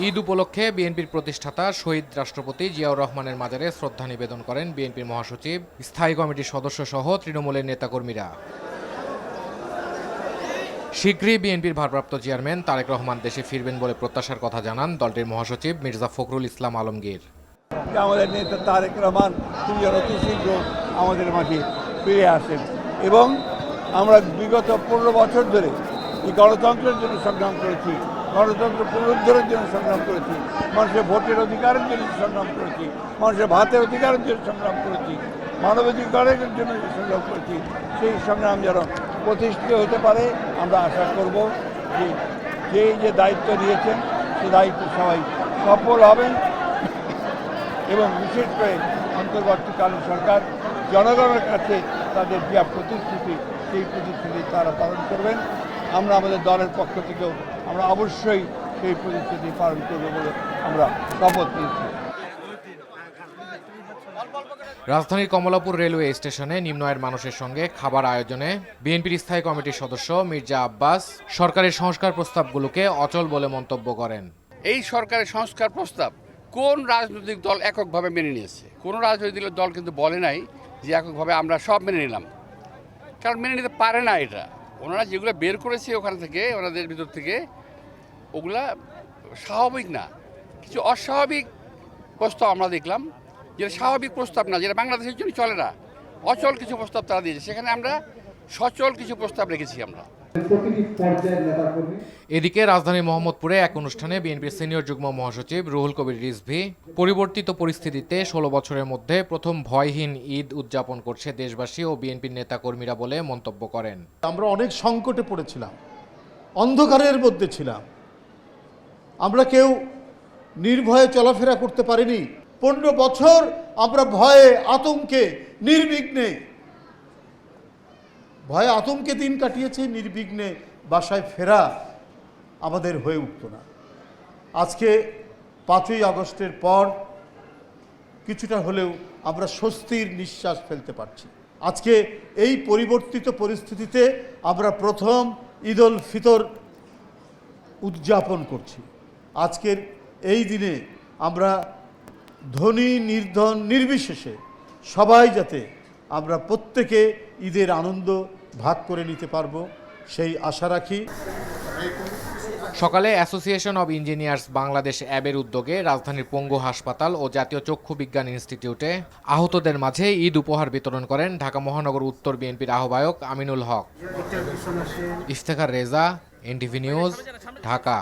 ঈদ উপলক্ষে বিএনপির প্রতিষ্ঠাতা শহীদ রাষ্ট্রপতি জিয়াউর রহমানের মাজারে শ্রদ্ধা নিবেদন করেন বিএনপির মহাসচিব, স্থায়ী কমিটির সদস্য সহ তৃণমূলের নেতাকর্মীরা। শীঘ্রই বিএনপির ভারপ্রাপ্ত চেয়ারম্যান তারেক রহমান দেশে ফিরবেন বলে প্রত্যাশার কথা জানান দলটির মহাসচিব মির্জা ফখরুল ইসলাম আলমগীর। আমাদের নেতা তারেক রহমান তিনি অতি শীঘ্র আমাদের মাঝে ফিরে আসেন এবং আমরা বিগত 15 বছর ধরে এই গণতন্ত্রের জন্য সংগ্রাম করেছি, গণতন্ত্র পুনরুদ্ধারের জন্য সংগ্রাম করেছি, মানুষের ভোটের অধিকারের জন্য সংগ্রাম করেছি, মানুষের ভাতের অধিকারের জন্য সংগ্রাম করেছি, মানবাধিকারের জন্য সংগ্রাম করেছি। সেই সংগ্রাম যেন প্রতিষ্ঠিত হতে পারে আমরা আশা করব যে যে দায়িত্ব নিয়েছেন সে দায়িত্ব সবাই সফল হবেন এবং বিশেষ করে অন্তর্বর্তীকালীন সরকার জনগণের কাছে তাদের যে প্রতিশ্রুতি সেই প্রতিশ্রুতি তারা পালন করবেন। আমরা আমাদের দলের পক্ষ থেকেও আমরা অবশ্যই সেই প্রতিশ্রুতি পালন করব বলে আমরা শপথ নিয়েছি। রাজধানীর কমলাপুর রেলওয়ে স্টেশনে নিম্ন আয়ের মানুষের সঙ্গে খাবার আয়োজনে বিএনপির স্থায়ী কমিটির সদস্য মির্জা আব্বাস সরকারের সংস্কার প্রস্তাবগুলোকে অচল বলে মন্তব্য করেন। এই সরকারের সংস্কার প্রস্তাব কোন রাজনৈতিক দল এককভাবে মেনে নিয়েছে? কোনো রাজনৈতিক দল কিন্তু বলে নাই যে এককভাবে আমরা সব মেনে নিলাম, কারণ মেনে নিতে পারে না। এটা ওনারা যেগুলো বের করেছে ওখান থেকে, ওনাদের ভিতর থেকে, ওগুলা স্বাভাবিক না, কিছু অস্বাভাবিক প্রস্তাব আমরা দেখলাম, যেটা স্বাভাবিক প্রস্তাব না, যেটা বাংলাদেশের জন্য চলে না। অচল কিছু প্রস্তাব তারা দিয়েছে, সেখানে আমরা সচল কিছু প্রস্তাব রেখেছি আমরা। এদিকে রাজধানীর মোহাম্মদপুরে এক অনুষ্ঠানে বিএনপির সিনিয়র যুগ্ম মহাসচিব রুহুল কবির রিজভী পরিবর্তিত পরিস্থিতিতে 16 বছরের মধ্যে প্রথম ভয়হীন ঈদ উদযাপন করছে দেশবাসী ও বিএনপির নেতাকর্মীরা বলে মন্তব্য করেন। আমরা অনেক সংকটে পড়েছিলাম, অন্ধকারের মধ্যে ছিলাম, আমরা কেউ নির্ভয়ে চলাফেরা করতে পারিনি। 15 বছর আমরা ভয়ে আতঙ্কে নির্বিঘ্নে ভয়ে আতঙ্কে দিন কাটিয়েছে, নির্বিঘ্নে বাসায় ফেরা আমাদের হয়ে উঠত না। আজকে 5ই আগস্টের পর কিছুটা হলেও আমরা স্বস্তির নিঃশ্বাস ফেলতে পারছি। আজকে এই পরিবর্তিত পরিস্থিতিতে আমরা প্রথম ঈদ উল ফিতর উদযাপন করছি। আজকের এই দিনে আমরা ধনী নির্ধন নির্বিশেষে সবাই যাতে আমরা প্রত্যেকে ঈদের আনন্দ ভাগ করে নিতে পারবো সেই আশা রাখি। সকালে অ্যাসোসিয়েশন অব ইঞ্জিনিয়ার্স বাংলাদেশ অ্যাবের উদ্যোগে রাজধানীর পঙ্গু হাসপাতাল ও জাতীয় চক্ষু বিজ্ঞান ইনস্টিটিউটে আহতদের মাঝে ঈদ উপহার বিতরণ করেন ঢাকা মহানগর উত্তর বিএনপির আহ্বায়ক আমিনুল হক। Iftekhar Reza, NTV news, Dhaka.